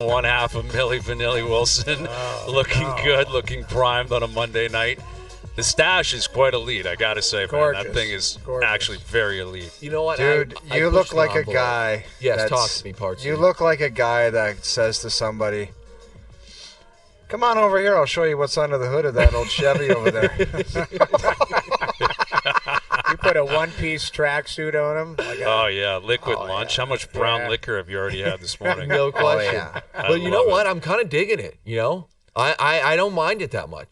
One half of Millie Vanilli Wilson, looking good, looking primed on a Monday night. The stash is quite elite, I gotta say, man. That thing is actually very elite. You know what, dude? You look like a guy. Yes, talk to me, Parts. You look like a guy that says to somebody, "Come on over here. I'll show you what's under the hood of that old Chevy over there." You put a one-piece tracksuit on him. Liquid lunch. How much brown liquor have you already had this morning? No question. yeah. But you know what? I'm kind of digging it. You know, I don't mind it that much.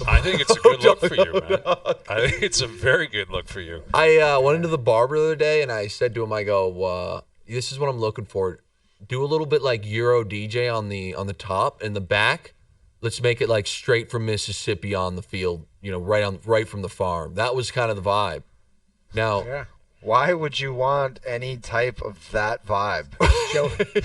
I think it's a good look for you, man. I think it's a very good look for you. I went into the barber the other day, and I said to him, I go, this is what I'm looking for. Do a little bit like Euro DJ on the top and the back. Let's make it like straight from Mississippi on the field, you know, right from the farm. That was kind of the vibe. Now, why would you want any type of that vibe?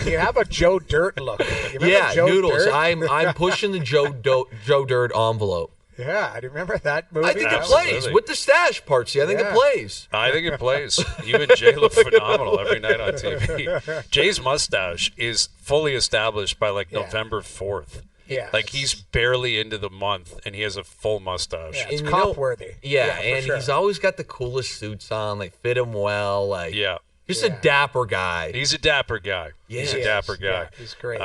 You have a Joe Dirt look. Joe Noodles. Dirt? I'm pushing the Joe Dirt envelope. Yeah, I remember that movie. I think it plays with the stash, Partsy. I think it plays. I think it plays. You and Jay look phenomenal every night on TV. Jay's mustache is fully established by November 4th. Yeah, like he's barely into the month, and he has a full mustache. Yeah, it's cop-worthy. And he's always got the coolest suits on. They fit him well. Just a dapper guy. He's a dapper guy. Yeah, he's a dapper guy. Yeah, he's great.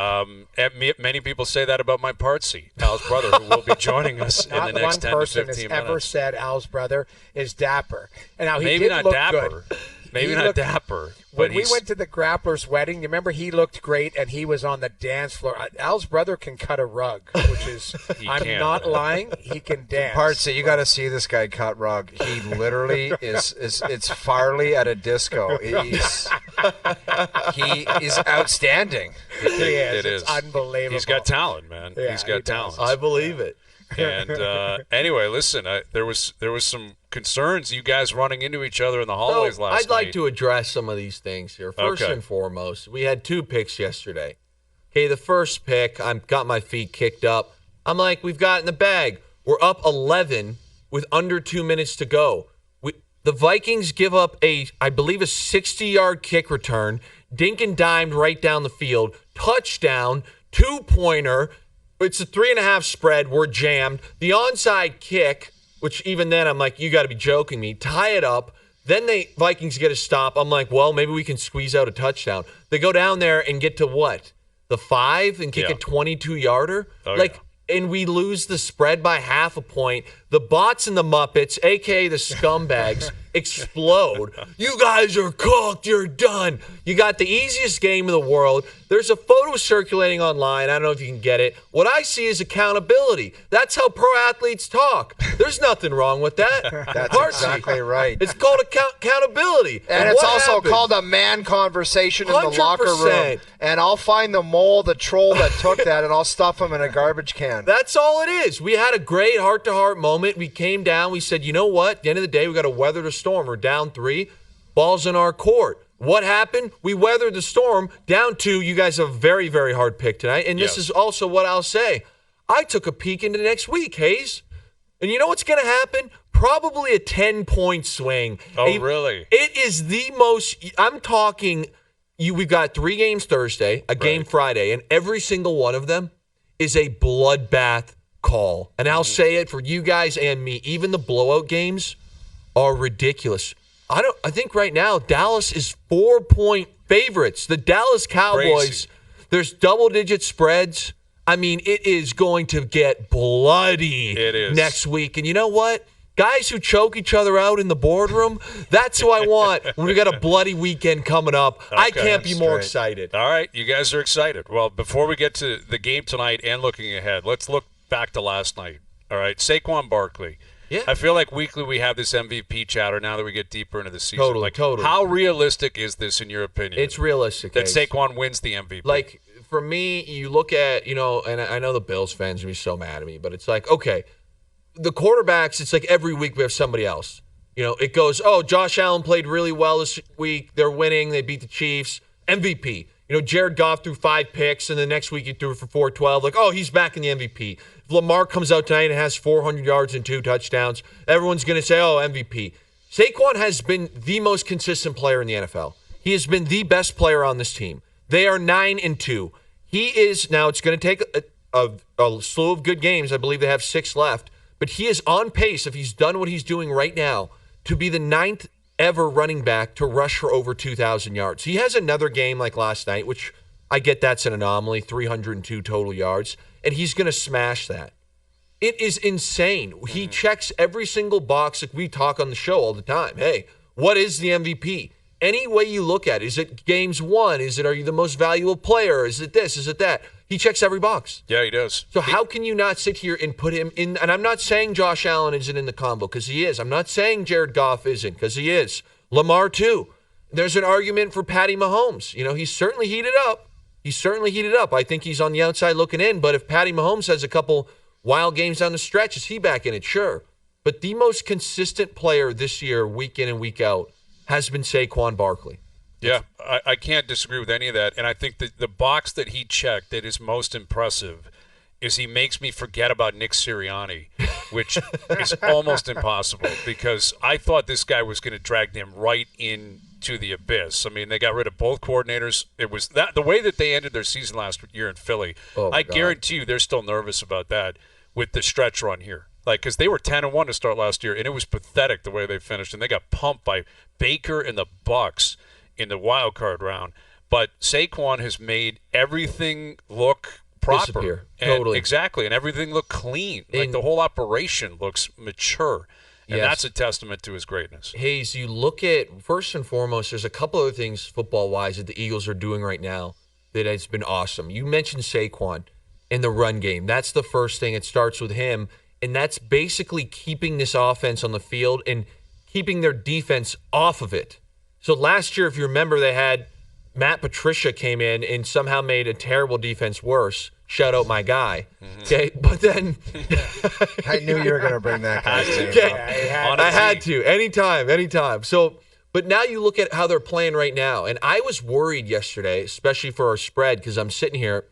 Many people say that about my Partsy, Al's brother, who will be joining us in the next 10 to 15 minutes. Not one person has ever said Al's brother is dapper. And now Maybe not look dapper. Good. Maybe not dapper. When we went to the Grappler's wedding, you remember he looked great and he was on the dance floor. Al's brother can cut a rug, which is, I'm not lying, he can dance. Partsy, you got to see this guy cut rug. He literally it's Farley at a disco. He is outstanding. It is. It's unbelievable. He's got talent, man. Yeah, he's got talent. I believe it. And anyway, listen, there was some concerns, you guys running into each other in the hallways last night. I'd like to address some of these things here. First and foremost, we had 2 picks yesterday. Okay, the first pick, I got my feet kicked up. I'm like, we've got it in the bag. We're up 11 with under 2 minutes to go. The Vikings give up I believe a 60-yard kick return, dink and dimed right down the field, touchdown, 2-pointer. It's a 3.5 spread. We're jammed. The onside kick, which even then I'm like, you got to be joking me. Tie it up. Then the Vikings get a stop. I'm like, well, maybe we can squeeze out a touchdown. They go down there and get to what? The 5 and kick a 22-yarder? And we lose the spread by half a point. The bots and the Muppets, a.k.a. the scumbags, explode. You guys are cooked. You're done. You got the easiest game in the world. There's a photo circulating online. I don't know if you can get it. What I see is accountability. That's how pro athletes talk. There's nothing wrong with that. That's exactly right. It's called accountability. And it's also called a man conversation in the locker room. And I'll find the mole, the troll that took that, and I'll stuff him in a garbage can. That's all it is. We had a great heart-to-heart moment. We came down. We said, you know what? At the end of the day, we got to weather the storm. We're down 3. Ball's in our court. What happened? We weathered the storm. Down 2. You guys have a very, very hard pick tonight. And this is also what I'll say. I took a peek into next week, Hayes. And you know what's going to happen? Probably a 10-point swing. Oh, really? It is the most – I'm talking – we've got 3 games Thursday, a game Friday, and every single one of them is a bloodbath call. And I'll say it for you guys and me. Even the blowout games are ridiculous. I think right now Dallas is 4-point favorites. The Dallas Cowboys, there's double-digit spreads. I mean, it is going to get bloody next week. And you know what? Guys who choke each other out in the boardroom, that's who I want when we got a bloody weekend coming up. Okay, I can't be more excited. All right, you guys are excited. Well, before we get to the game tonight and looking ahead, let's look back to last night. All right, Saquon Barkley. Yeah. I feel like weekly we have this MVP chatter now that we get deeper into the season. Totally. How realistic is this in your opinion? It's realistic. That Saquon wins the MVP. Like, for me, you look at, and I know the Bills fans are going to be so mad at me, but it's like, okay, the quarterbacks, it's like every week we have somebody else. It goes, Josh Allen played really well this week. They're winning. They beat the Chiefs. MVP. Jared Goff threw 5 picks, and the next week he threw for 412. Like, he's back in the MVP. If Lamar comes out tonight and has 400 yards and 2 touchdowns, everyone's going to say, MVP. Saquon has been the most consistent player in the NFL. He has been the best player on this team. They are 9-2. He is now. It's going to take a slew of good games. I believe they have 6 left, but he is on pace if he's done what he's doing right now to be the 9th ever running back to rush for over 2,000 yards. He has another game like last night, which I get that's an anomaly, 302 total yards, and he's going to smash that. It is insane. He checks every single box that we talk on the show all the time. Hey, what is the MVP? Any way you look at it, is it games won? Are you the most valuable player? Is it this? Is it that? He checks every box. Yeah, he does. So how can you not sit here and put him in? And I'm not saying Josh Allen isn't in the combo because he is. I'm not saying Jared Goff isn't because he is. Lamar too. There's an argument for Patty Mahomes. He's certainly heated up. I think he's on the outside looking in. But if Patty Mahomes has a couple wild games down the stretch, is he back in it? Sure. But the most consistent player this year, week in and week out, has been Saquon Barkley. Yeah, I can't disagree with any of that. And I think that the box that he checked that is most impressive is he makes me forget about Nick Sirianni, which is almost impossible because I thought this guy was going to drag them right into the abyss. I mean, they got rid of both coordinators. It was that the way that they ended their season last year in Philly. I guarantee you they're still nervous about that with the stretch run here. Because they were 10-1 to start last year, and it was pathetic the way they finished, and they got pumped by Baker and the Bucs in the wild card round. But Saquon has made everything look proper. Disappear. And Totally. Exactly, and everything look clean. Like the whole operation looks mature, and that's a testament to his greatness. Hayes, you look at, first and foremost, there's a couple other things football-wise that the Eagles are doing right now that has been awesome. You mentioned Saquon in the run game. That's the first thing. It starts with him. And that's basically keeping this offense on the field and keeping their defense off of it. So last year, if you remember, they had Matt Patricia came in and somehow made a terrible defense worse. Shout out my guy. Okay, but then I knew you were going to bring that guy. Okay. I had to. Anytime. So, but now you look at how they're playing right now. And I was worried yesterday, especially for our spread, because I'm sitting here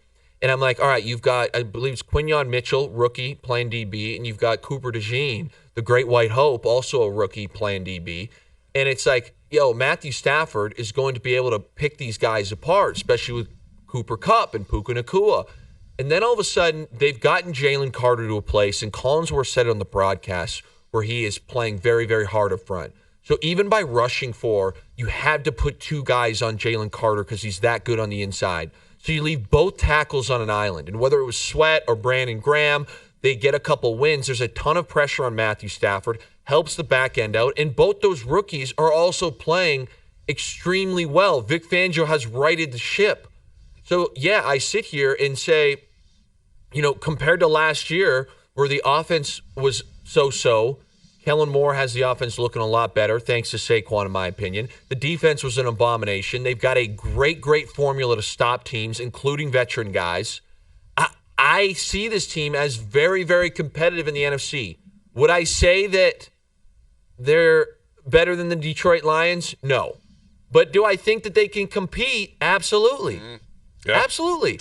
and I'm like, all right, you've got, I believe it's Quinyon Mitchell, rookie, playing DB, and you've got Cooper DeJean, the great white hope, also a rookie, playing DB. And it's like, Matthew Stafford is going to be able to pick these guys apart, especially with Cooper Kupp and Puka Nacua. And then all of a sudden, they've gotten Jalen Carter to a place, and Collinsworth said it on the broadcast, where he is playing very, very hard up front. So even by rushing 4, you had to put 2 guys on Jalen Carter because he's that good on the inside. So you leave both tackles on an island. And whether it was Sweat or Brandon Graham, they get a couple wins. There's a ton of pressure on Matthew Stafford, helps the back end out. And both those rookies are also playing extremely well. Vic Fangio has righted the ship. So, yeah, I sit here and say, compared to last year where the offense was so-so, Kellen Moore has the offense looking a lot better, thanks to Saquon, in my opinion. The defense was an abomination. They've got a great, great formula to stop teams, including veteran guys. I see this team as very, very competitive in the NFC. Would I say that they're better than the Detroit Lions? No. But do I think that they can compete? Absolutely. Yeah. Absolutely.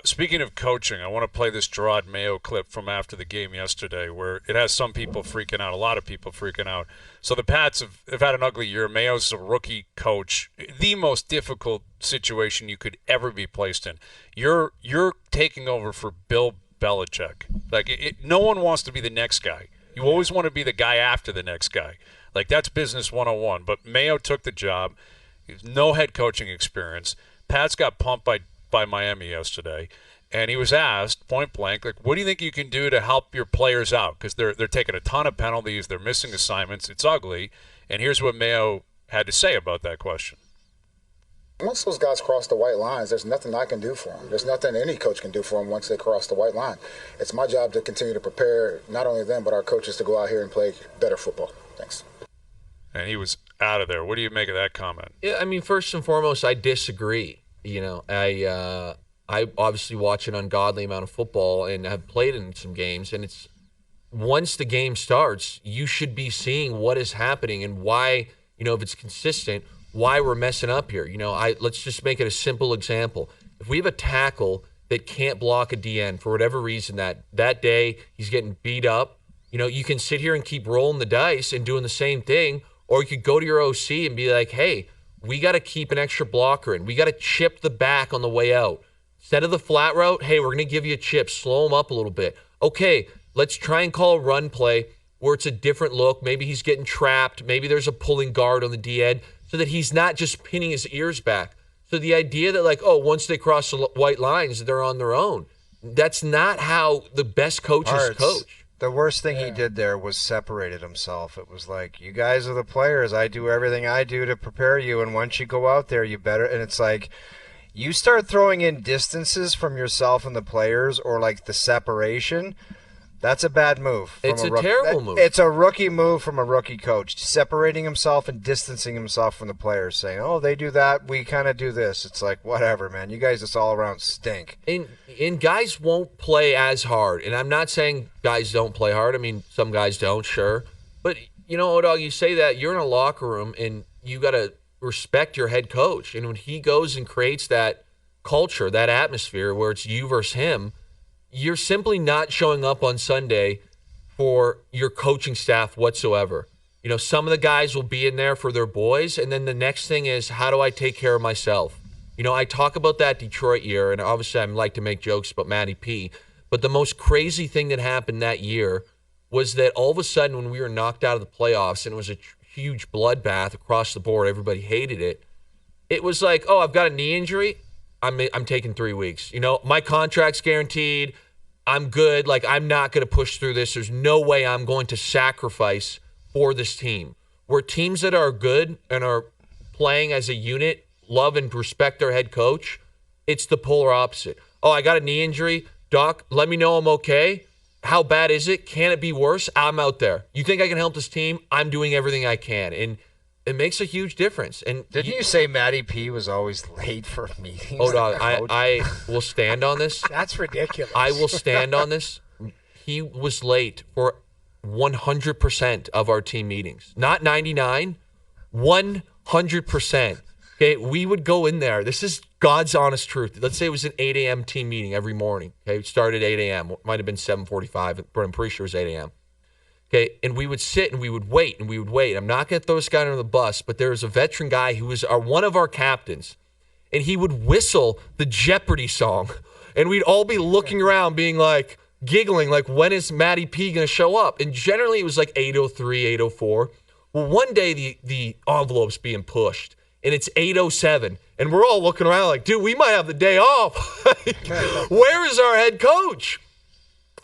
Speaking of coaching, I want to play this Gerard Mayo clip from after the game yesterday where it has some people freaking out, a lot of people freaking out. So the Pats have had an ugly year. Mayo's a rookie coach. The most difficult situation you could ever be placed in. You're taking over for Bill Belichick. No one wants to be the next guy. You always want to be the guy after the next guy. That's business 101. But Mayo took the job. No head coaching experience. Pats got pumped by Miami yesterday, and he was asked point blank, what do you think you can do to help your players out? Because they're taking a ton of penalties, they're missing assignments, it's ugly. And here's what Mayo had to say about that question. Once those guys cross the white lines, there's nothing I can do for them. There's nothing any coach can do for them once they cross the white line. It's my job to continue to prepare not only them, but our coaches to go out here and play better football. Thanks. And he was out of there. What do you make of that comment? Yeah, first and foremost, I disagree. I obviously watch an ungodly amount of football and have played in some games. And it's once the game starts, you should be seeing what is happening and why, if it's consistent, why we're messing up here. Let's just make it a simple example. If we have a tackle that can't block a DN for whatever reason that day, he's getting beat up, you can sit here and keep rolling the dice and doing the same thing. Or you could go to your OC and be like, hey, we got to keep an extra blocker in. We got to chip the back on the way out. Instead of the flat route, hey, we're going to give you a chip, slow him up a little bit. Okay, let's try and call a run play where it's a different look. Maybe he's getting trapped. Maybe there's a pulling guard on the D end so that he's not just pinning his ears back. So the idea that, like, oh, once they cross the white lines, they're on their own. That's not how the best coaches coach. The worst thing he did there was separated himself. It was like, you guys are the players. I do everything I do to prepare you, and once you go out there, you better. And it's like, you start throwing in distances from yourself and the players, or like the separation. That's a bad move. It's a terrible move. It's a rookie move from a rookie coach, separating himself and distancing himself from the players, saying, oh, they do that, we kind of do this. It's like, whatever, man. You guys just all around stink. And guys won't play as hard. And I'm not saying guys don't play hard. I mean, some guys don't, sure. But, you know, O-Dog, you say that, you're in a locker room, and you got to respect your head coach. And when he goes and creates that culture, that atmosphere where it's you versus him, you're simply not showing up on Sunday for your coaching staff whatsoever. You know, some of the guys will be in there for their boys, and then the next thing is, how do I take care of myself? You know, I talk about that Detroit year, and obviously I like to make jokes about Matty P, but the most crazy thing that happened that year was that all of a sudden when we were knocked out of the playoffs and it was a huge bloodbath across the board, everybody hated it, it was like, oh, I've got a knee injury, I'm taking 3 weeks. You know, my contract's guaranteed. I'm good. Like, I'm not going to push through this. There's no way I'm going to sacrifice for this team. Where teams that are good and are playing as a unit love and respect their head coach, it's the polar opposite. Oh, I got a knee injury. Doc, let me know I'm okay. How bad is it? Can it be worse? I'm out there. You think I can help this team? I'm doing everything I can. And it makes a huge difference. And didn't you say Matty P was always late for meetings? Oh, dog, I will stand on this. That's ridiculous. I will stand on this. He was late for 100% of our team meetings. Not 99, 100%. Okay, we would go in there. This is God's honest truth. Let's say it was an 8 a.m. team meeting every morning. Okay, it started at 8 a.m. It might have been 7:45, but I'm pretty sure it was 8 a.m. Okay, and we would sit and we would wait and we would wait. I'm not going to throw this guy under the bus, but there was a veteran guy who was one of our captains, and he would whistle the Jeopardy song, and we'd all be looking around being like, giggling, like, when is Matty P going to show up? And generally it was like 8:03, 8:04. Well, one day the envelope's being pushed, and it's 8:07, and we're all looking around like, dude, we might have the day off. Where is our head coach?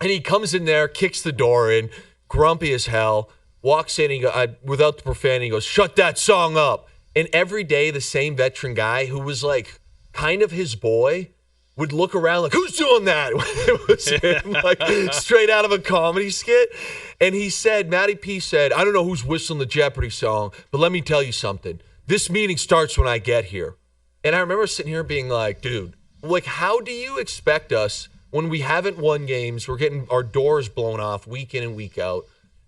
And he comes in there, kicks the door in, grumpy as hell, walks in, without the profanity, he goes, shut that song up. And every day, the same veteran guy who was like kind of his boy would look around like, who's doing that? It was him, like straight out of a comedy skit. And he said, Matty P said, I don't know who's whistling the Jeopardy song, but let me tell you something. This meeting starts when I get here. And I remember sitting here being like, dude, like, how do you expect us, when we haven't won games, we're getting our doors blown off week in and week out,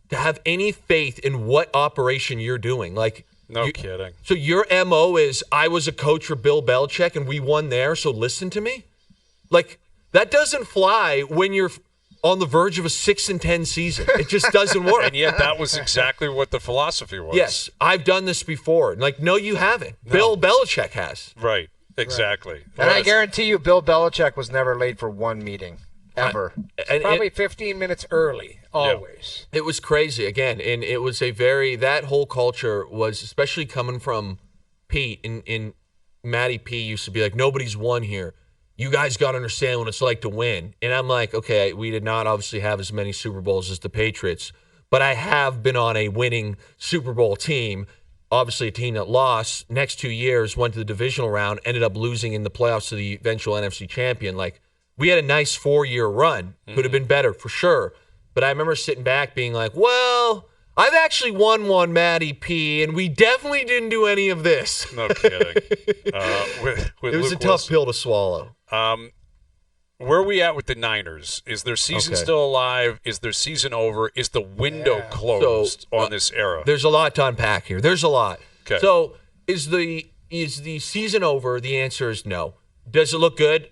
to have any faith in what operation you're doing? Like, no kidding. So your MO is, I was a coach for Bill Belichick and we won there, so listen to me? Like, that doesn't fly when you're on the verge of a 6-10 season. It just doesn't work. And yet that was exactly what the philosophy was. Yes, I've done this before. Like, no, you haven't. No. Bill Belichick has. Right. Exactly. Right. And I guarantee you, Bill Belichick was never late for one meeting, ever. Probably 15 minutes early, always. Yeah. It was crazy, again, and it was that whole culture was, especially coming from Pete, and Matty P used to be like, nobody's won here. You guys got to understand what it's like to win. And I'm like, okay, we did not obviously have as many Super Bowls as the Patriots, but I have been on a winning Super Bowl team. Obviously, a team that lost next 2 years, went to the divisional round, ended up losing in the playoffs to the eventual NFC champion. Like, we had a nice 4-year run. Could have been better, for sure. But I remember sitting back being like, well, I've actually won one, Matty P, and we definitely didn't do any of this. No kidding. It was a tough pill to swallow. Where are we at with the Niners? Is their season still alive? Is their season over? Is the window closed on this era? There's a lot to unpack here. There's a lot. Okay. So is the season over? The answer is no. Does it look good?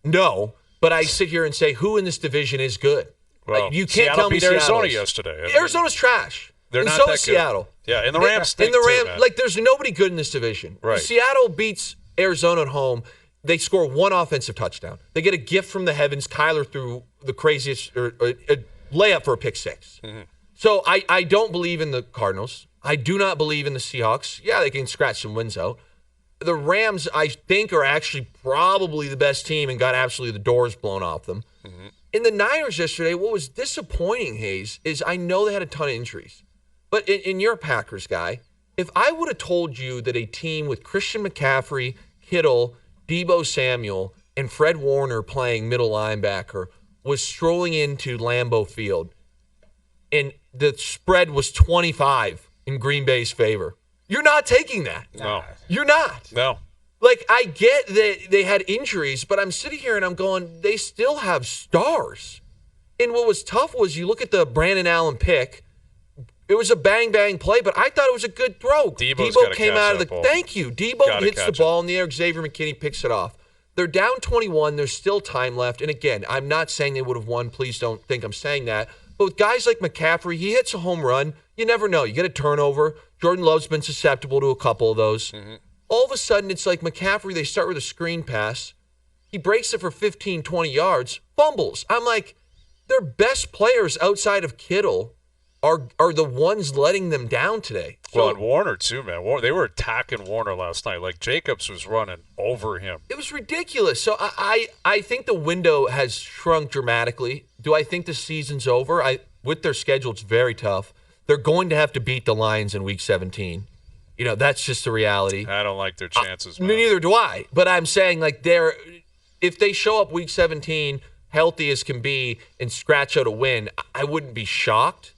No. But I sit here and say, who in this division is good? Well, you can't tell me beat Arizona Seattle's. yesterday. Arizona's trash. They're and not so that is Seattle. Yeah, and the Rams stink too, man. like, there's nobody good in this division. Right. Seattle beats Arizona at home. They score one offensive touchdown. They get a gift from the heavens. Kyler threw the craziest a layup for a pick six. Mm-hmm. So I don't believe in the Cardinals. I do not believe in the Seahawks. Yeah, they can scratch some wins out. The Rams, I think, are actually probably the best team and got absolutely the doors blown off them. Mm-hmm. In the Niners yesterday, what was disappointing, Hayes, is I know they had a ton of injuries. But in your Packers guy, if I would have told you that a team with Christian McCaffrey, Kittle, Deebo Samuel, and Fred Warner playing middle linebacker was strolling into Lambeau Field, and the spread was 25 in Green Bay's favor, you're not taking that. No. You're not. No. Like, I get that they had injuries, but I'm sitting here and I'm going, they still have stars. And what was tough was you look at the Brandon Allen pick. It was a bang-bang play, but I thought it was a good throw. Debo came out of the ball. Thank you. Debo hits the ball in the air. Xavier McKinney picks it off. They're down 21. There's still time left. And again, I'm not saying they would have won. Please don't think I'm saying that. But with guys like McCaffrey, he hits a home run. You never know. You get a turnover. Jordan Love's been susceptible to a couple of those. Mm-hmm. All of a sudden, it's like McCaffrey, they start with a screen pass. He breaks it for 15, 20 yards, fumbles. I'm like, their best players outside of Kittle are the ones letting them down today. Well, and Warner, too, man. They were attacking Warner last night. Like, Jacobs was running over him. It was ridiculous. So I think the window has shrunk dramatically. Do I think the season's over? With their schedule, it's very tough. They're going to have to beat the Lions in Week 17. You know, that's just the reality. I don't like their chances, man. Neither do I. But I'm saying, like, if they show up Week 17 healthy as can be and scratch out a win, I wouldn't be shocked.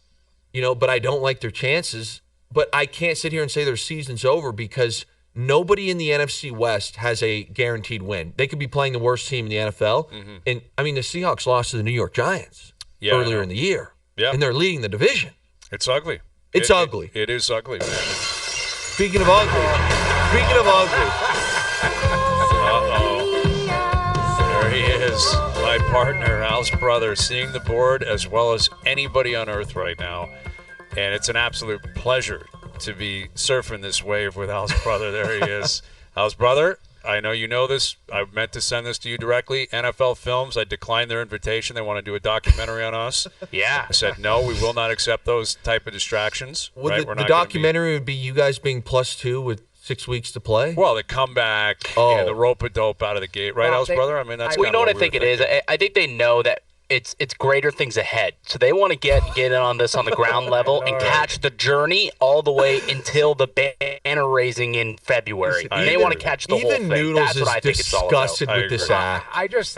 You know, but I don't like their chances. But I can't sit here and say their season's over because nobody in the NFC West has a guaranteed win. They could be playing the worst team in the NFL. Mm-hmm. And, I mean, the Seahawks lost to the New York Giants earlier in the year. Yeah. And they're leading the division. It's ugly. It's ugly. It is ugly, man. Speaking of ugly. Uh-oh. There he is. My partner, Al's brother, seeing the board as well as anybody on earth right now. And it's an absolute pleasure to be surfing this wave with Al's brother. There he is. Al's brother, I know you know this. I meant to send this to you directly. NFL Films, I declined their invitation. They want to do a documentary on us. Yeah. I said, no, we will not accept those type of distractions. Well, the documentary would be you guys being +2 with 6 weeks to play? Well, the comeback, the rope-a-dope out of the gate. Right, Al's brother? I mean, that's you know what I think it is? I think they know that it's greater things ahead. So they want to get in on this on the ground level and catch the journey all the way until the banner raising in February. They want to catch the whole thing. Noodles That's what I think it's all about. Disgusted with this act.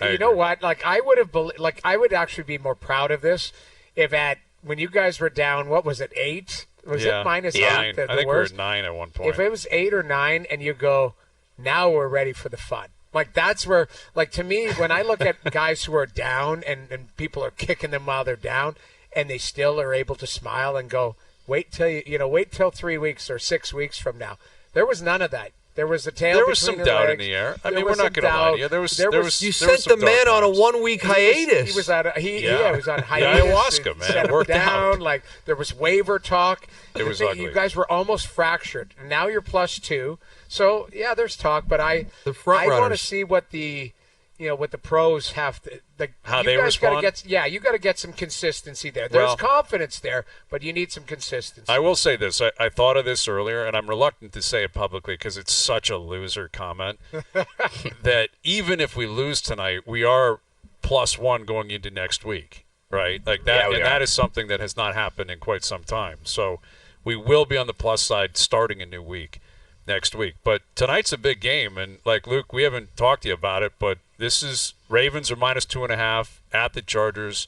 You know what? Like, I would actually be more proud of this if when you guys were down, what was it, 8? Was it -8? I think we were at 9 at one point. If it was 8 or 9 and you go, now we're ready for the fun. Like, that's where, like, to me, when I look at guys who are down and people are kicking them while they're down and they still are able to smile and go, wait till 3 weeks or 6 weeks from now. There was none of that. There was a tail. There was some doubt in the air. I mean, we're not going to lie to you. There was. You sent the man on a 1-week hiatus. He was on hiatus. Ayahuasca, man. It worked out. Like, there was waiver talk. It was ugly. You guys were almost fractured. Now you're +2. So yeah, there's talk, but I want to see what the pros have to. How they respond? You got to get some consistency there. There's confidence there, but you need some consistency. I will say this. I thought of this earlier, and I'm reluctant to say it publicly because it's such a loser comment, that even if we lose tonight, we are +1 going into next week, right? Like that, that is something that has not happened in quite some time. So we will be on the plus side starting a new week next week. But tonight's a big game, and like Luke, we haven't talked to you about it, but this is Ravens are -2.5 at the Chargers.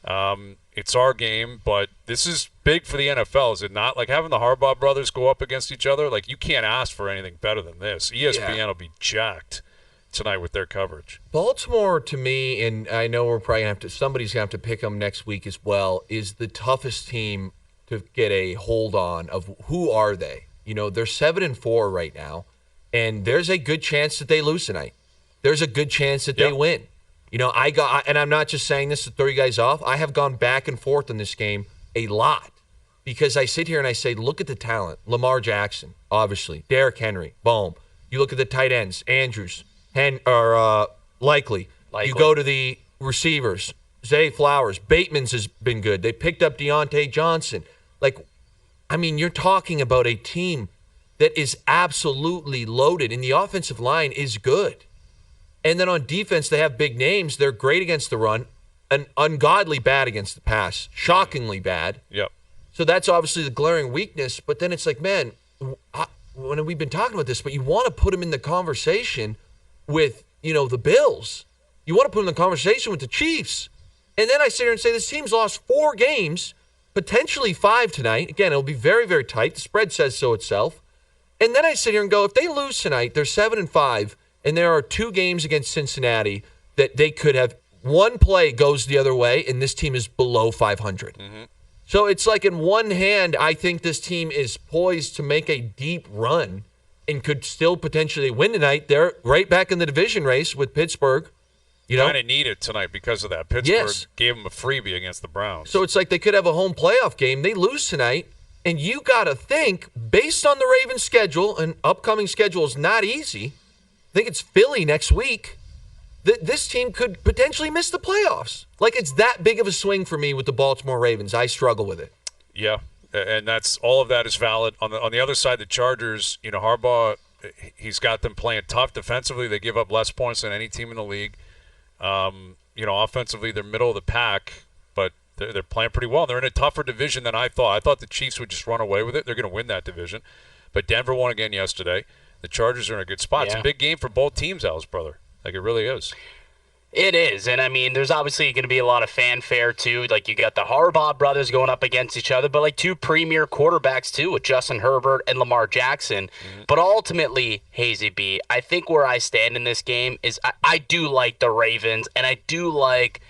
It's our game, but this is big for the NFL, is it not? Like, having the Harbaugh brothers go up against each other, like, you can't ask for anything better than this. ESPN will be jacked tonight with their coverage. Baltimore, to me, and I know we're probably going to have to, somebody's going to have to pick them next week as well, is the toughest team to get a hold on of who are they. You know, they're 7-4 right now, and there's a good chance that they lose tonight. There's a good chance that they win. You know, and I'm not just saying this to throw you guys off. I have gone back and forth in this game a lot because I sit here and I say, look at the talent. Lamar Jackson, obviously. Derrick Henry, boom. You look at the tight ends, Andrews, Likely. You go to the receivers. Zay Flowers. Bateman's has been good. They picked up Deontay Johnson. You're talking about a team that is absolutely loaded, and the offensive line is good. And then on defense, they have big names. They're great against the run, and ungodly bad against the pass. Shockingly bad. Yep. So that's obviously the glaring weakness. But then it's like, man, when we've been talking about this, but you want to put them in the conversation with, the Bills. You want to put them in the conversation with the Chiefs. And then I sit here and say this team's lost 4 games, potentially 5 tonight. Again, it'll be very, very tight. The spread says so itself. And then I sit here and go, if they lose tonight, they're 7-5, and there are 2 games against Cincinnati that they could have. One play goes the other way, and this team is below 500. Mm-hmm. So it's like in one hand, I think this team is poised to make a deep run and could still potentially win tonight. They're right back in the division race with Pittsburgh. Kind of need it tonight because of that. Pittsburgh gave them a freebie against the Browns. So it's like they could have a home playoff game. They lose tonight, and you got to think, based on the Ravens' schedule, and upcoming schedule is not easy. I think it's Philly next week. This team could potentially miss the playoffs. It's that big of a swing for me with the Baltimore Ravens. I struggle with it. Yeah, and all of that is valid. On the other side, the Chargers, Harbaugh, he's got them playing tough defensively. They give up less points than any team in the league. Offensively, they're middle of the pack, but they're playing pretty well. They're in a tougher division than I thought. I thought the Chiefs would just run away with it. They're going to win that division. But Denver won again yesterday. The Chargers are in a good spot. Yeah. It's a big game for both teams, Al's brother. It really is. It is, and there's obviously going to be a lot of fanfare, too. You got the Harbaugh brothers going up against each other, but, 2 premier quarterbacks, too, with Justin Herbert and Lamar Jackson. Mm-hmm. But ultimately, Hazy B, I think where I stand in this game is I do like the Ravens, and I do like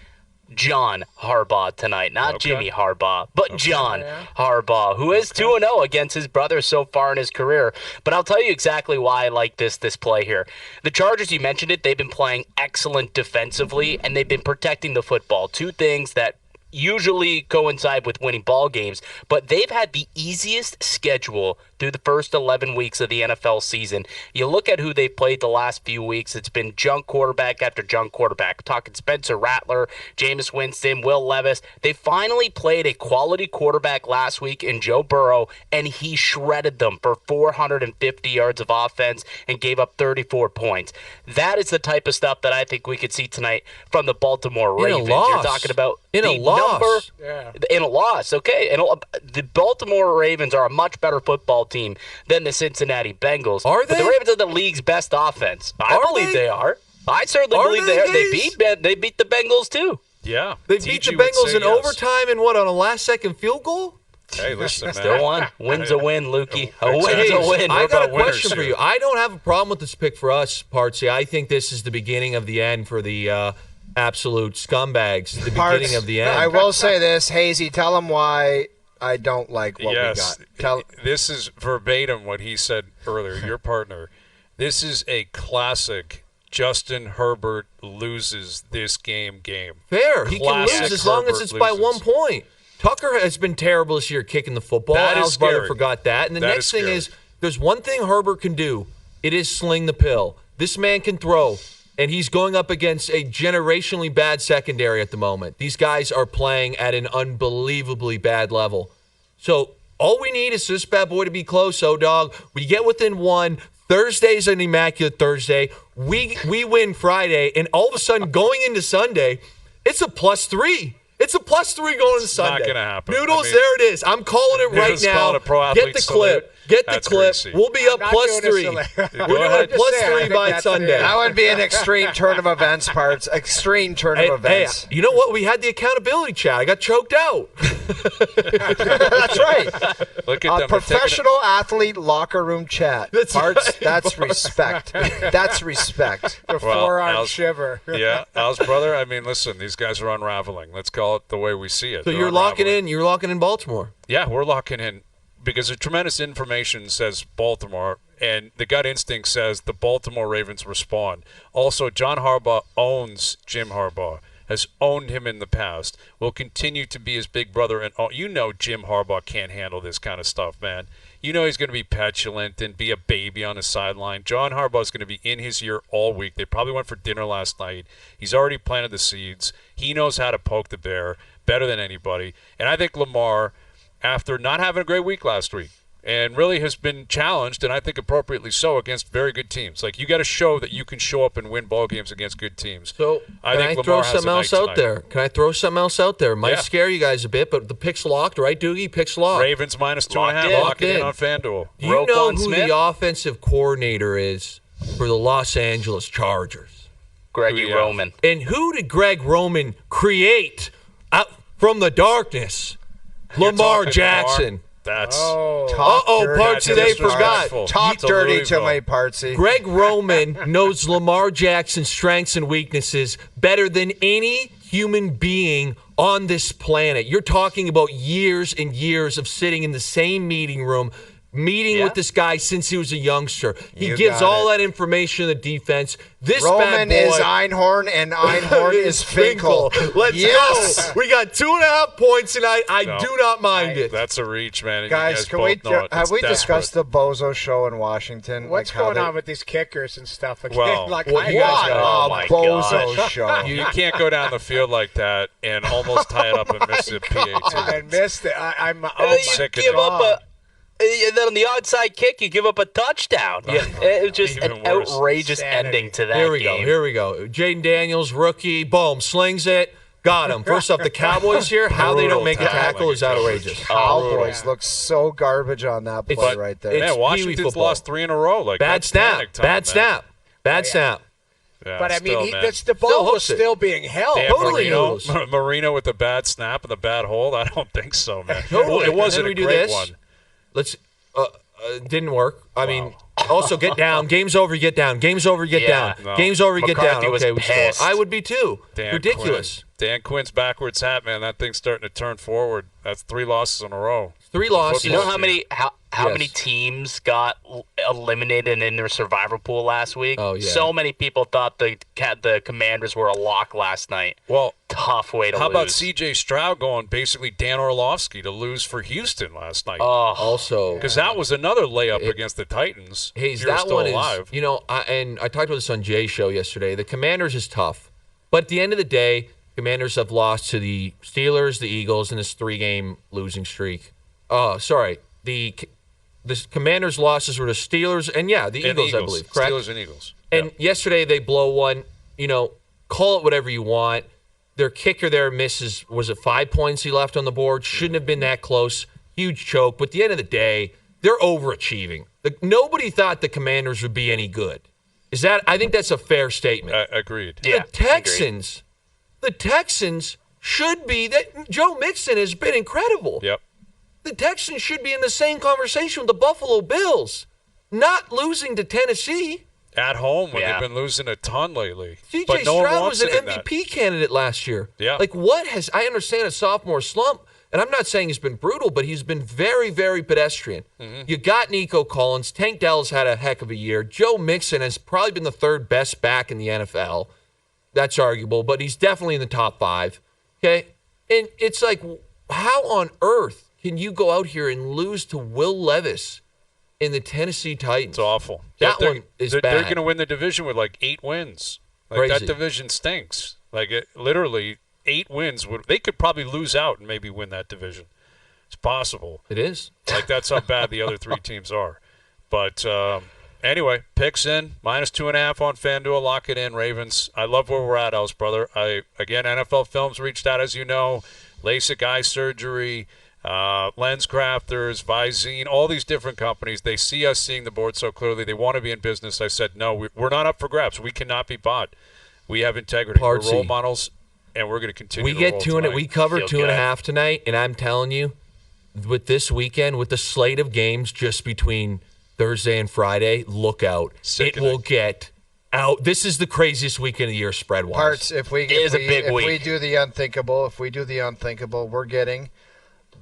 John Harbaugh tonight. Not Jimmy Harbaugh, but John Harbaugh, who is 2-0 against his brother so far in his career. But I'll tell you exactly why I like this play here. The Chargers, you mentioned it, they've been playing excellent defensively, and they've been protecting the football. 2 things that usually coincide with winning ball games, but they've had the easiest schedule through the first 11 weeks of the NFL season. You look at who they've played the last few weeks, it's been junk quarterback after junk quarterback. I'm talking Spencer Rattler, Jameis Winston, Will Levis. They finally played a quality quarterback last week in Joe Burrow, and he shredded them for 450 yards of offense and gave up 34 points. That is the type of stuff that I think we could see tonight from the Baltimore Ravens. You're talking about in a loss. In a loss, okay. And the Baltimore Ravens are a much better football team than the Cincinnati Bengals. Are they? But the Ravens are the league's best offense. I believe they are. I certainly believe they are. They beat the Bengals too. Yeah. They beat the Bengals in overtime and on a last-second field goal? Hey, listen, man. Still won. Win's a win, Lukey. A win's a win. I got a question for you. I don't have a problem with this pick for us, Partsy. I think this is the beginning of the end for the absolute scumbags. The beginning of the end. I will say this, Hazy, tell them why I don't like what we got. This is verbatim what he said earlier, your partner. This is a classic Justin Herbert loses this game. Fair. He can lose as long as it's by 1 point. Tucker has been terrible this year kicking the football. Al's brother forgot that. And the next thing is, there's one thing Herbert can do. It is sling the pill. This man can throw, and he's going up against a generationally bad secondary at the moment. These guys are playing at an unbelievably bad level. So all we need is this bad boy to be close, dog. We get within 1. Thursday's an immaculate Thursday. We win Friday, and all of a sudden, going into Sunday, it's a +3. It's a +3 going into Sunday. Not going to happen. Noodles, there it is. I'm calling it right now. Get the clip. Get the clip. Greasy. We'll be up +3. We're doing +3 by Sunday. That would be an extreme turn of events, Parts. Extreme turn of events. Hey, you know what? We had the accountability chat. I got choked out. That's right. Look at them. Professional athlete locker room chat. That's Parts. right. That's respect. That's respect. The forearm shiver. Yeah, Al's brother. I mean, listen, these guys are unraveling. Let's call it the way we see it. So you're locking in. You're locking in Baltimore. Yeah, we're locking in. Because the tremendous information says Baltimore, and the gut instinct says the Baltimore Ravens respond. Also, John Harbaugh owns Jim Harbaugh. has owned him in the past, will continue to be his big brother. And you know Jim Harbaugh can't handle this kind of stuff, man. You know he's going to be petulant and be a baby on the sideline. John Harbaugh's going to be in his ear all week. They probably went for dinner last night. He's already planted the seeds. He knows how to poke the bear better than anybody. And I think Lamar, after not having a great week last week, and really has been challenged, and I think appropriately so, against very good teams. Like, you got to show that you can show up and win ball games against good teams. So, can I throw something else out there? Can I throw something else out there? Might scare you guys a bit, but the pick's locked, right, Doogie? Pick's locked. Ravens minus 2.5. Lock it in on FanDuel. Do you know who the offensive coordinator is for the Los Angeles Chargers? Greggy Roman. And who did Greg Roman create out from the darkness? Lamar Jackson. That's Partsy, they forgot. Talk dirty to my Partsy. Greg Roman knows Lamar Jackson's strengths and weaknesses better than any human being on this planet. You're talking about years and years of sitting in the same meeting room, meeting with this guy since he was a youngster. He gives all that information to the defense. This Roman bad boy is Einhorn, and Einhorn is Finkel. Let's go. We got 2.5 points tonight. I do not mind it. That's a reach, man. And guys, can we have we discussed the Bozo show in Washington? What's going on with these kickers and stuff? Like, well, Bozo show. You can't go down the field like that and almost tie it up and miss a PAT. I missed it. I'm sick of it. And then on the onside kick, you give up a touchdown. Yeah. It was just an outrageous ending to that game. Here we go. Jaden Daniels, rookie, boom, slings it, got him. First off, the Cowboys here, how they don't make a tackle is outrageous. Cowboys look so garbage on that play right there. Man, Washington's lost 3 in a row. Like, bad snap. Bad snap. Yeah, but I mean, the ball was still being held. Totally Marino with the bad snap and the bad hold? I don't think so, man. Totally. It wasn't a great one. Let's didn't work. I mean, also get down. Game's over, you get down. Game's over, you get down. No. Game's over, you get down. Okay, we score. I would be too. Ridiculous. Dan Quinn's backwards hat, man. That thing's starting to turn forward. That's 3 losses in a row. 3 losses. You know how many teams got eliminated in their survivor pool last week? Oh, yeah. So many people thought the Commanders were a lock last night. Well, tough way to lose. How about C.J. Stroud going basically Dan Orlovsky to lose for Houston last night? Also, because that was another layup against the Titans. Hayes, that one alive. is, and I talked about this on Jay's show yesterday. The Commanders is tough, but at the end of the day, Commanders have lost to the Steelers, the Eagles, in this 3-game losing streak. The Commanders' losses were the Steelers and the Eagles, I believe. Correct? Steelers and Eagles. And yesterday they blow one. Call it whatever you want. Their kicker there misses. Was it 5 points he left on the board? Shouldn't have been that close. Huge choke. But at the end of the day, they're overachieving. Nobody thought the Commanders would be any good. I think that's a fair statement. Agreed. Yeah, The Texans should be that. Joe Mixon has been incredible. Yep. The Texans should be in the same conversation with the Buffalo Bills, not losing to Tennessee. At home when they've been losing a ton lately. C.J. Stroud was an MVP candidate last year. Yeah. I understand a sophomore slump, and I'm not saying he's been brutal, but he's been very, very pedestrian. Mm-hmm. You got Nico Collins. Tank Dell's had a heck of a year. Joe Mixon has probably been the 3rd best back in the NFL. That's arguable, but he's definitely in the top 5. Okay? And it's like, how on earth can you go out here and lose to Will Levis in the Tennessee Titans? It's awful. That one is bad. They're going to win the division with 8 wins. That division stinks. Literally 8 wins. They could probably lose out and maybe win that division. It's possible. It is. That's how bad the other 3 teams are. But anyway, picks in, minus 2.5 on FanDuel. Lock it in, Ravens. I love where we're at, Else, brother. Again, NFL Films reached out, as you know. LASIK eye surgery, Lens Crafters, Visine, all these different companies. They see us seeing the board so clearly. They want to be in business. I said, no, we're not up for grabs. We cannot be bought. We have integrity. We're role models, and we're going to continue to roll tonight. We cover 2.5 tonight, and I'm telling you, with this weekend, with the slate of games just between Thursday and Friday, look out. It will get out. This is the craziest weekend of the year spread-wise. Parts, if we do the unthinkable, we're getting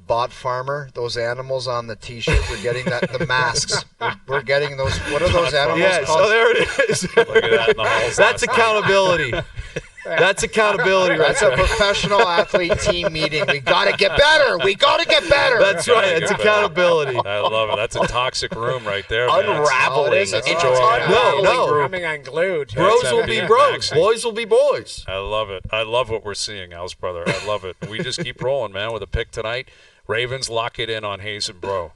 Bot Farmer, those animals on the T-shirt. We're getting the masks. We're getting those. What are those animals called? Oh, there it is. Look at that in the halls. That's accountability. That's accountability right That's a there. professional athlete team meeting. We got to get better. We got to get better. That's right. It's accountability. I love it. That's a toxic room right there, man. Unraveling. It's It's unraveling. No. Coming unglued. Bros That's will be being bros. vaccine. Boys will be boys. I love it. I love what we're seeing, Al's brother. I love it. We just keep rolling, man, with a pick tonight. Ravens lock it in on Hayes and Bro.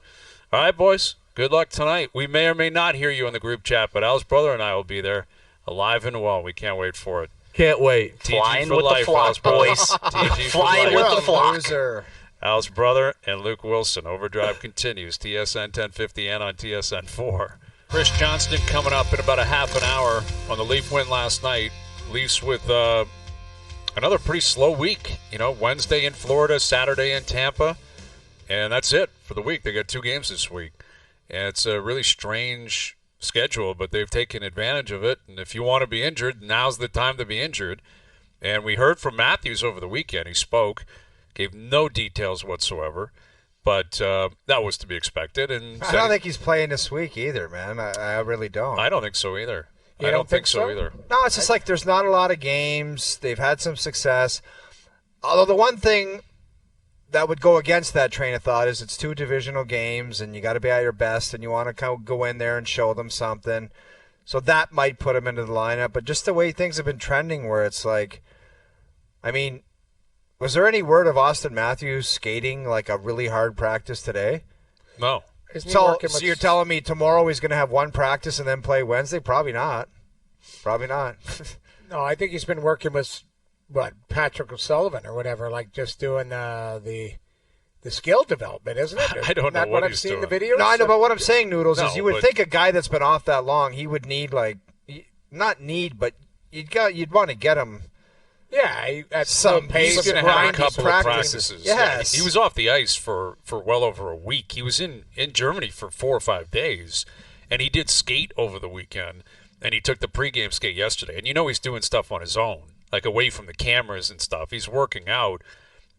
All right, boys. Good luck tonight. We may or may not hear you in the group chat, but Al's brother and I will be there, alive and well. We can't wait for it. Can't wait. TG Flying for with life, the flock, Al's brother. boys. TG for Flying life. with the flock. Loser. Al's brother and Luke Willson. Overdrive continues. TSN 1050 and on TSN 4. Chris Johnston coming up in about a half an hour on the Leaf win last night. Leafs with another pretty slow week. Wednesday in Florida, Saturday in Tampa. And that's it for the week. They got 2 games this week. And it's a really strange schedule, but they've taken advantage of it. And if you want to be injured, now's the time to be injured. And we heard from Matthews over the weekend. He spoke, gave no details whatsoever, but that was to be expected. And I don't think he's playing this week either, man. I really don't. I don't think so either. You I don't don't think think so so? either. No, it's just like there's not a lot of games. They've had some success. Although the one thing that would go against that train of thought is it's 2 divisional games, and you got to be at your best, and you want to kind of go in there and show them something. So that might put him into the lineup. But just the way things have been trending, where it's like, I mean, was there any word of Auston Matthews skating like a really hard practice today? No. Isn't he So working with- you're telling me tomorrow he's going to have one practice and then play Wednesday? Probably not. Probably not. No, I think he's been working with Patrick O'Sullivan or whatever, like just doing the skill development, isn't it? I don't know Not what I've he's seen doing. the videos. No, I know, but what I'm saying, Noodles, No, is you would but- think a guy that's been off that long, he would need but you'd want to get him. Yeah, at Some some pace. He's going to have a grindy couple of practice. practices. Yes. He was off the ice for well over a week. He was in Germany for 4 or 5 days, and he did skate over the weekend, and he took the pregame skate yesterday. And he's doing stuff on his own, like away from the cameras and stuff. He's working out.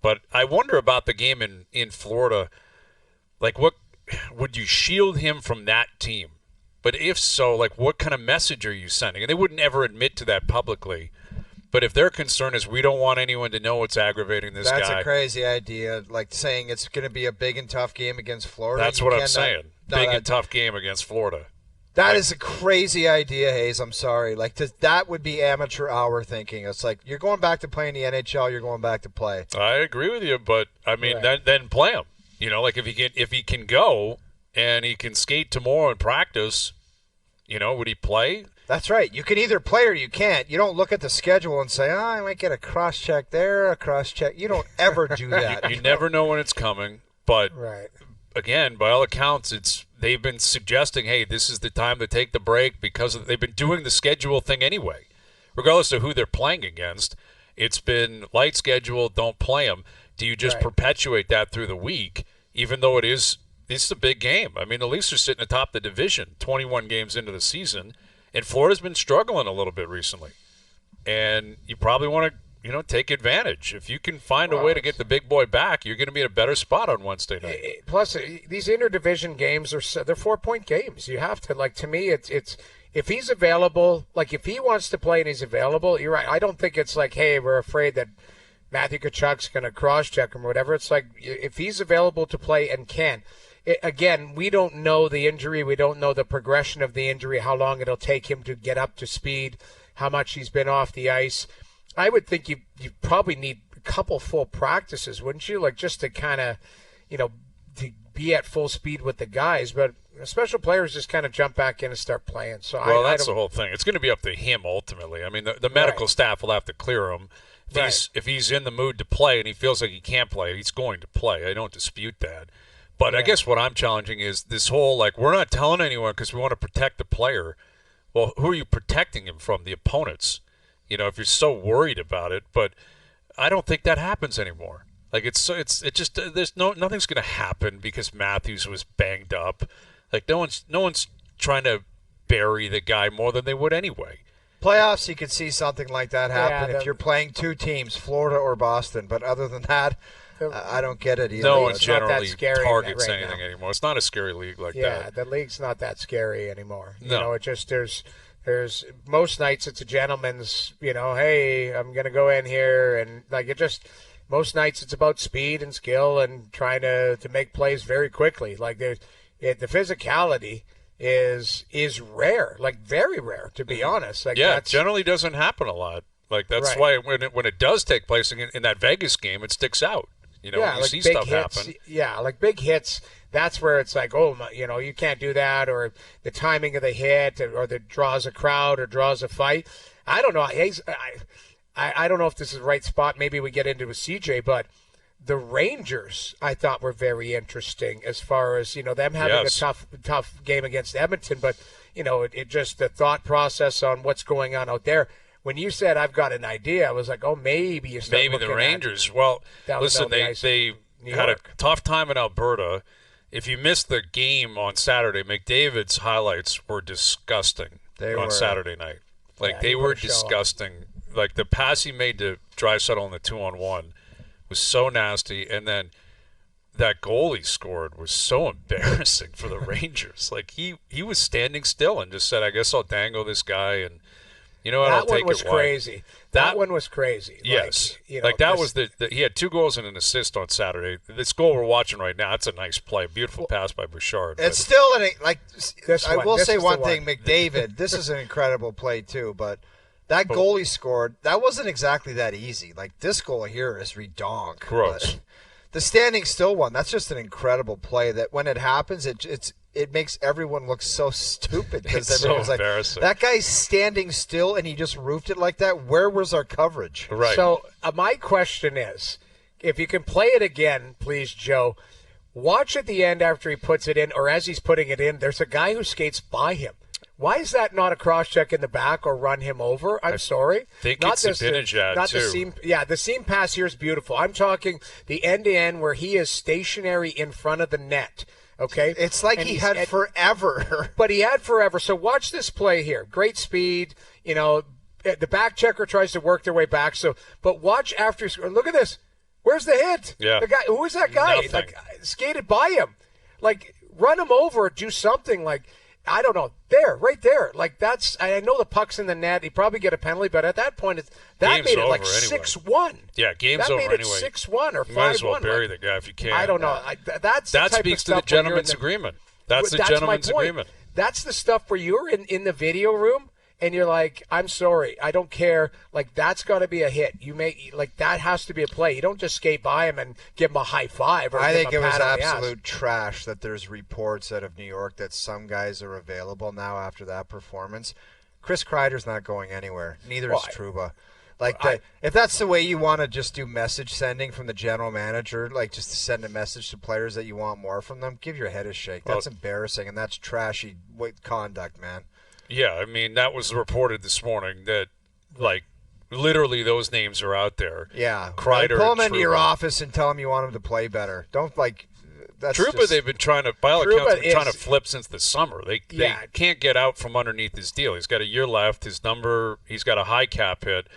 But I wonder about the game in Florida. Like, what would you shield him from that team? But if so, like, what kind of message are you sending? And they wouldn't ever admit to that publicly. But if their concern is we don't want anyone to know what's aggravating this That's guy, a crazy idea. Like saying it's going to be a big and tough game against Florida. that's You what I'm cannot- saying. No, Big that- and tough game against Florida. That is a crazy idea, Hayes. I'm sorry. Like that would be amateur hour thinking. It's like you're going back to playing the NHL. You're going back to play. I agree with you, but I mean, Right. then play him. Like if he can go and he can skate tomorrow and practice, would he play? That's right. You can either play or you can't. You don't look at the schedule and say, I might get a cross check there, a cross check. You don't ever do that. You never know when it's coming, but Right. again, by all accounts, they've been suggesting, hey, this is the time to take the break because they've been doing the schedule thing anyway. Regardless of who they're playing against, it's been light schedule, don't play them. Do you just Right. perpetuate that through the week, even though it's a big game? I mean, the Leafs are sitting atop the division 21 games into the season, and Florida's been struggling a little bit recently. And you probably want to take advantage. If you can find a way to get the big boy back, you're going to be in a better spot on Wednesday night. Plus, these interdivision games they're 4-point games. You have to to me, it's if he's available, like if he wants to play and he's available, you're right. I don't think it's like, hey, we're afraid that Matthew Tkachuk's going to cross-check him or whatever. It's like if he's available to play and can. Again, we don't know the injury. We don't know the progression of the injury, how long it'll take him to get up to speed, how much he's been off the ice. I would think you probably need a couple full practices, wouldn't you? Like just to kind of, to be at full speed with the guys. But special players just kind of jump back in and start playing. So Well, I that's don't, the whole thing. It's going to be up to him ultimately. I mean, the medical Right. staff will have to clear him. If he's in the mood to play and he feels like he can't play, he's going to play. I don't dispute that. But I guess what I'm challenging is this whole, like, we're not telling anyone because we want to protect the player. Well, who are you protecting him from? The opponents. If you're so worried about it. But I don't think that happens anymore. Like, it's just nothing's going to happen because Matthews was banged up. Like, no one's trying to bury the guy more than they would anyway. Playoffs, you could see something like that happen Yeah, if you're playing 2 teams, Florida or Boston. But other than that, I don't get it either. No one It's not that generally scary targets right anything now. anymore. It's not a scary league like Yeah, that. the league's not that scary anymore. No. It just there's There's most nights it's a gentleman's, hey, I'm going to go in here. And most nights it's about speed and skill and trying to make plays very quickly. Like the physicality is rare, like very rare, to be honest. Like it generally doesn't happen a lot. Like that's why when it does take place in that Vegas game, it sticks out. When you see stuff happen. Yeah, like big hits. That's where it's like, you can't do that, or the timing of the hit, or that draws a crowd or draws a fight. I don't know. I don't know if this is the right spot. Maybe we get into a CJ, but the Rangers I thought were very interesting as far as them having a tough game against Edmonton, but it just the thought process on what's going on out there. When you said I've got an idea, I was like, maybe you start maybe the Rangers. Well, listen, they had a tough time in Alberta. If you missed the game on Saturday, McDavid's highlights were disgusting Saturday night. Like they were disgusting. Like the pass he made to Draisaitl in the 2-on-1 was so nasty, and then that goal he scored was so embarrassing for the Rangers. Like he was standing still and just said, "I guess I'll dangle this guy," and I'll take it. That one was crazy. Yes, that was he had 2 goals and an assist on Saturday. This goal we're watching right now, it's a nice play, beautiful pass by Bouchard. It's still I will say one thing, McDavid. This is an incredible play too, but that goal he scored, that wasn't exactly that easy. Like this goal here is redonk. Gross. The standing still one, that's just an incredible play. That when it happens, it makes everyone look so stupid because everyone's so embarrassing. That guy's standing still and he just roofed it like that. Where was our coverage? Right. So my question is, if you can play it again, please, Joe, watch at the end after he puts it in, or as he's putting it in, there's a guy who skates by him. Why is that not a cross-check in the back or run him over? I'm sorry. I think it's a Zibanejad, too. The seam, the seam pass here is beautiful. I'm talking the end-to-end where he is stationary in front of the net. Okay? It's like he had forever. But he had forever. So watch this play here. Great speed. The back checker tries to work their way back. But watch after. Look at this. Where's the hit? Yeah. The guy. Who is that guy? Nothing. Like skated by him. Like run him over. Do something. Like I don't know. There, right there. Like that's. I know the puck's in the net. He'd probably get a penalty, but at that point, that made it like 6-1. Yeah, game's over anyway. That made it 6-1 or 5-1. You might as well bury the guy if you can. I don't know. That speaks to the gentleman's agreement. That's the gentleman's agreement. That's the stuff where you're in the video room and you're like, I'm sorry, I don't care. Like that's got to be a hit. That has to be a play. You don't just skate by him and give him a high five. I think it was absolute trash that there's reports out of New York that some guys are available now after that performance. Chris Kreider's not going anywhere. Neither is Trouba. If that's the way you want to just do message sending from the general manager, like just to send a message to players that you want more from them, give your head a shake. That's embarrassing, and that's trashy conduct, man. Yeah, I mean, that was reported this morning that, literally those names are out there. Yeah. Kreider, pull him into your office and tell him you want him to play better. Don't, that's Trouba, they've been trying to, by all accounts, trying to flip since the summer. They can't get out from underneath his deal. He's got a year left. He's got a high cap hit.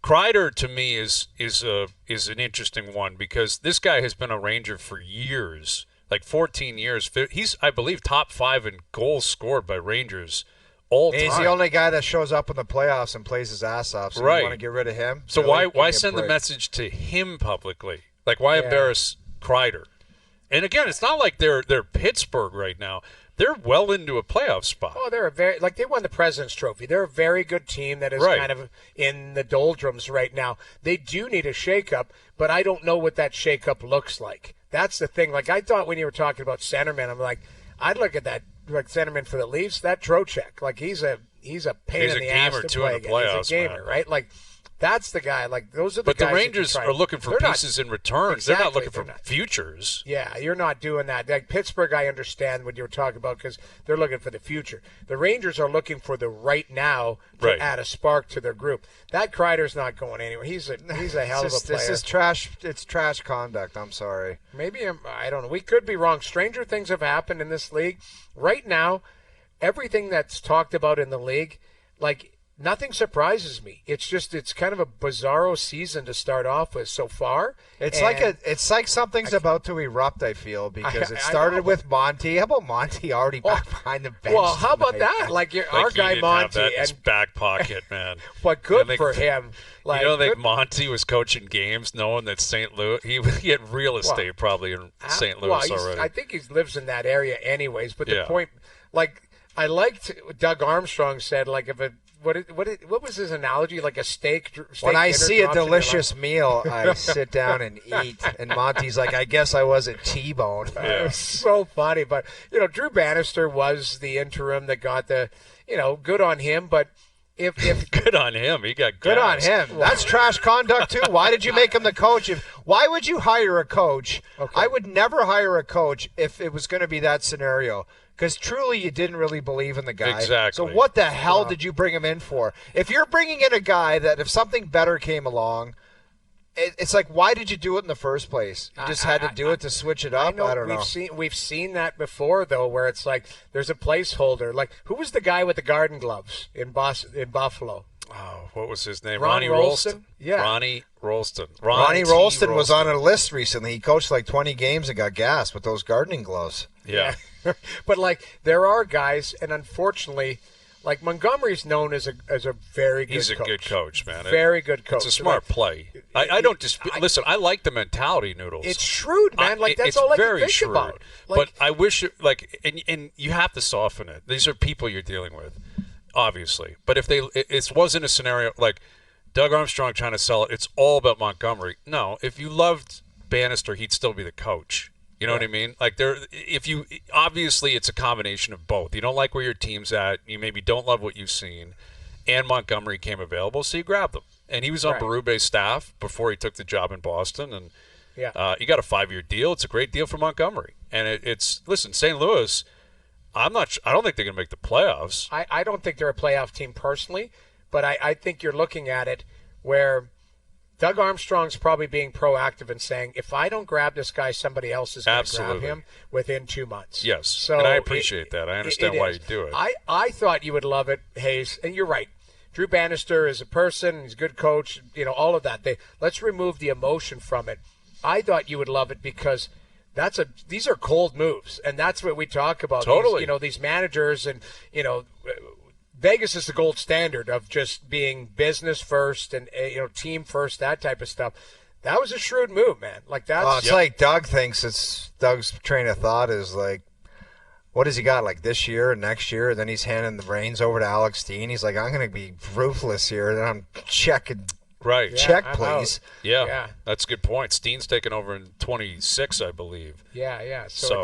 Kreider, to me, is an interesting one because this guy has been a Ranger for years, like 14 years. He's, I believe, top 5 in goals scored by Rangers all time. He's the only guy that shows up in the playoffs and plays his ass off. So you want to get rid of him? So why send the message to him publicly? Like, why embarrass Kreider? And again, it's not like they're Pittsburgh right now. They're well into a playoff spot. Oh, they're they won the President's Trophy. They're a very good team that is kind of in the doldrums right now. They do need a shakeup, but I don't know what that shakeup looks like. That's the thing. Like I thought when you were talking about centerman, I'm like, I'd look at that centerman for the Leafs. That Trocheck, like he's a pain in the ass to play against. He's a gamer, right? Like. That's the guy. Like those are the guys. But the Rangers are looking for pieces in return. Exactly, they're not looking for futures. Yeah, you're not doing that. Like Pittsburgh, I understand what you were talking about because they're looking for the future. The Rangers are looking for the right now to add a spark to their group. That Kreider's not going anywhere. He's a hell of a player. This is trash. It's trash conduct. I'm sorry. Maybe I don't know. We could be wrong. Stranger things have happened in this league. Right now, everything that's talked about in the league, like nothing surprises me. It's kind of a bizarro season to start off with so far. It's like something's about to erupt, I feel, because it started with Monty. How about Monty already back behind the bench? Well, how about that? Our he guy didn't Monty. have that in his And back pocket, man. but good for him. You don't think Monty was coaching games knowing that St. Louis, he had real estate probably in St. Louis already. I think he lives in that area anyways. But the point, I liked what Doug Armstrong said, if a what was his analogy? Like a steak when I dinner see a drops in your delicious lap? meal, I sit down and eat. And Monty's like, I guess I wasn't T-bone. It was so funny. But, Drew Bannister was the interim that got the, good on him. But if good on him. He got good on gassed. him. That's trash conduct, too. Why did you make him the coach? Why would you hire a coach? Okay. I would never hire a coach if it was going to be that scenario. Because truly, you didn't really believe in the guy. Exactly. So what the hell did you bring him in for? If you're bringing in a guy that if something better came along, it's like, why did you do it in the first place? You just had to do it to switch it up? I don't know. We've seen that before, though, where it's like there's a placeholder. Like, who was the guy with the garden gloves in Buffalo? Oh, what was his name? Ronnie Rolston? Yeah. Ronnie Rolston. Ronnie Rolston was on a list recently. He coached 20 games and got gassed with those gardening gloves. Yeah. But there are guys, and unfortunately, Montgomery's known as a very good coach. He's a good coach, man. Very good coach. It's a smart play. I don't dispute. Listen, I like the mentality, Noodles. It's shrewd, man. That's it's all I very can think shrewd. about. But I wish, and you have to soften it. These are people you're dealing with, obviously. But if it wasn't a scenario like Doug Armstrong trying to sell it, it's all about Montgomery. No, if you loved Bannister, he'd still be the coach. You know what I mean? Obviously it's a combination of both. You don't like where your team's at. You maybe don't love what you've seen. And Montgomery came available, so you grabbed him. And he was on Berube's staff before he took the job in Boston. And he got a 5-year deal. It's a great deal for Montgomery. And listen, St. Louis, I don't think they're going to make the playoffs. I don't think they're a playoff team personally, but I think you're looking at it where Doug Armstrong's probably being proactive and saying, if I don't grab this guy, somebody else is going to grab him within 2 months. Yes, so and I appreciate that. I understand why you do it. I thought you would love it, Hayes, and you're right. Drew Bannister is a person. He's a good coach. All of that. Let's remove the emotion from it. I thought you would love it because these are cold moves, and that's what we talk about. Totally. These managers and Vegas is the gold standard of just being business first and team first, that type of stuff. That was a shrewd move, man. It's like Doug thinks Doug's train of thought is what has he got this year and next year? And then he's handing the reins over to Alex Steen. He's like, I'm going to be ruthless here. And then I'm checking. Right. Yeah, check, please. Yeah, that's a good point. Steen's taking over in 26, I believe. Yeah. So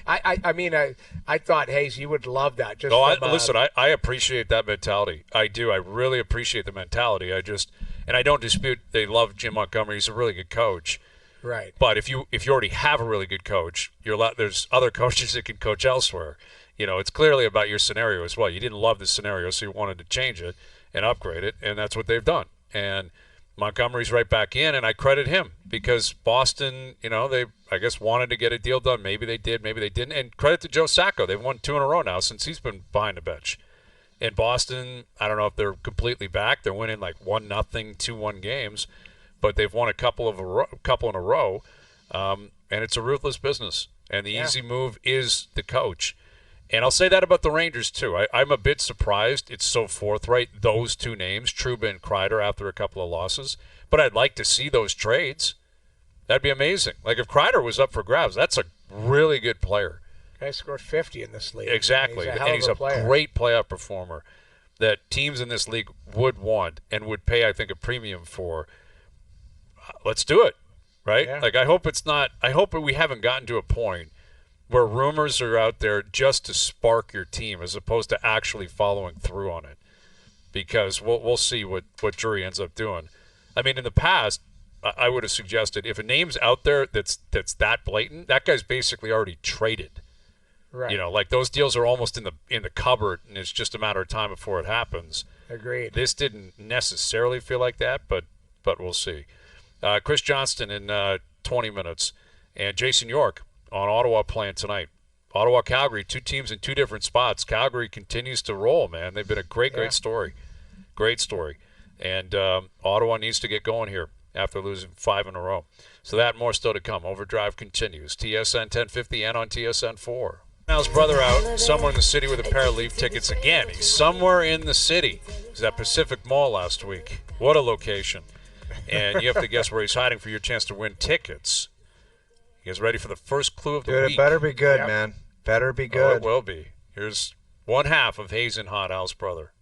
I thought, Hayes, you would love that. Listen, I appreciate that mentality. I do. I really appreciate the mentality. And I don't dispute they love Jim Montgomery. He's a really good coach. Right. But if you already have a really good coach, there's other coaches that can coach elsewhere. It's clearly about your scenario as well. You didn't love the scenario, so you wanted to change it and upgrade it, and that's what they've done. And Montgomery's right back in, and I credit him because Boston, they, I guess, wanted to get a deal done. Maybe they did, maybe they didn't. And credit to Joe Sacco. They've won 2 in a row now since he's been behind the bench. In Boston, I don't know if they're completely back. They're winning 1-0, 2-1 games, but they've won a couple in a row, and it's a ruthless business. And the easy move is the coach. And I'll say that about the Rangers, too. I'm a bit surprised it's so forthright, those 2 names, Trouba and Kreider, after a couple of losses. But I'd like to see those trades. That'd be amazing. If Kreider was up for grabs, that's a really good player. Guy scored 50 in this league. Exactly. And he's a great playoff performer that teams in this league would want and would pay, I think, a premium for. Let's do it, right? Yeah. I hope we haven't gotten to a point where rumors are out there just to spark your team as opposed to actually following through on it. Because we'll see what Drury ends up doing. I mean, in the past, I would have suggested if a name's out there that's that blatant, that guy's basically already traded. Right. Those deals are almost in the cupboard, and it's just a matter of time before it happens. Agreed. This didn't necessarily feel like that, but we'll see. Chris Johnston in 20 minutes, and Jason York on Ottawa playing tonight. Ottawa-Calgary, 2 teams in 2 different spots. Calgary continues to roll, man. They've been a great story. Great story. And Ottawa needs to get going here after losing 5 in a row. So that and more still to come. Overdrive continues. TSN 1050 and on TSN 4. Now his brother out somewhere in the city with a pair of Leaf tickets again. He's somewhere in the city. He's at Pacific Mall last week. What a location. And you have to guess where he's hiding for your chance to win tickets. You guys ready for the first clue of the week? It better be good, man. Better be good. Oh, it will be. Here's one half of Hayes and Hot, Al's brother.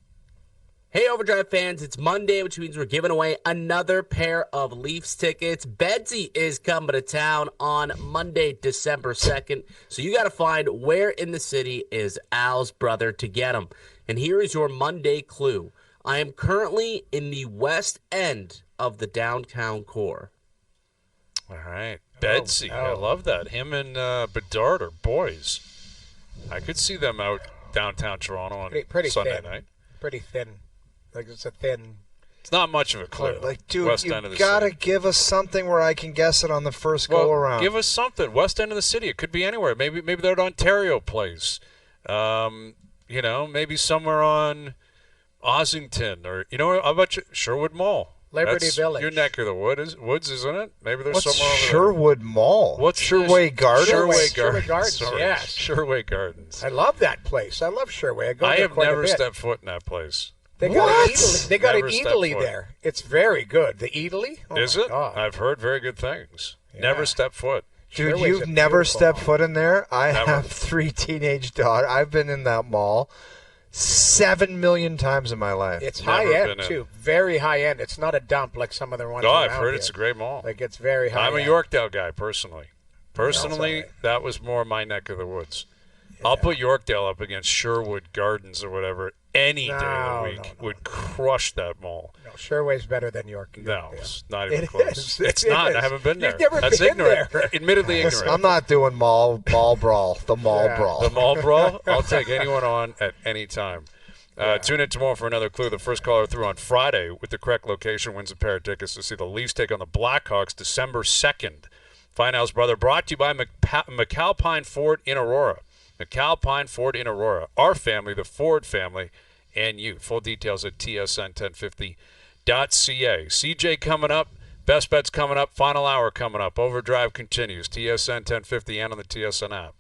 Hey, Overdrive fans, it's Monday, which means we're giving away another pair of Leafs tickets. Bedsy is coming to town on Monday, December 2nd, so you got to find where in the city is Al's brother to get him. And here is your Monday clue. I am currently in the west end of the downtown core. All right. Bedsy. I love that. Him and Bedard are boys. I could see them out downtown Toronto on pretty Sunday thin. night. Pretty thin. Like it's a thin. It's not much of a clue. Like, dude, West you end of the gotta city. give us something where I can guess it on the first Well, go around. give us something. West end of the city. It could be anywhere. Maybe they're at Ontario Place. Maybe somewhere on Ossington or how about Sherwood Mall? Liberty That's Village. Your neck of the woods, isn't it? Maybe there's What's somewhere over Sherwood Mall? What's Sherway Gardens? Sherway Sherway Gardens. Gardens, Sorry. yes. Sherway Gardens. I love that place. I love Sherway. I there have quite a never bit. stepped foot in that place. They got What? an eataly. They got Never an stepped eataly foot. there. It's very good. The eataly. Oh Is my it? God. I've heard very good things. Yeah. Never stepped foot. Dude, Sherway's you've a never beautiful stepped mall. foot in there? I Never. have 3 teenage daughters. I've been in that mall 7 million times in my life. It's Never high end been in. too. Very high end. It's not a dump like some of the ones. Oh, I've around heard here. it's a great mall. Like it's very high. I'm a end. Yorkdale guy personally. Personally, all right. that was more my neck of the woods. I'll put Yorkdale up against Sherwood Gardens or whatever any day of No, the week. no, Would crush that mall. No, Sherway's better than York. No, Yorkdale. it's not even It close. is. It's It not. is. I haven't been there. You've never That's been ignorant. there. Admittedly ignorant. I'm not doing mall brawl. The mall Yeah. brawl. The mall brawl, I'll take anyone on at any time. Tune in tomorrow for another clue. The first caller through on Friday with the correct location wins a pair of tickets to see the Leafs take on the Blackhawks December 2nd. Find Al's brother brought to you by McAlpine Ford in Aurora. McAlpine Ford in Aurora. Our family, the Ford family, and you. Full details at tsn1050.ca. CJ coming up. Best bets coming up. Final hour coming up. Overdrive continues. TSN 1050 and on the TSN app.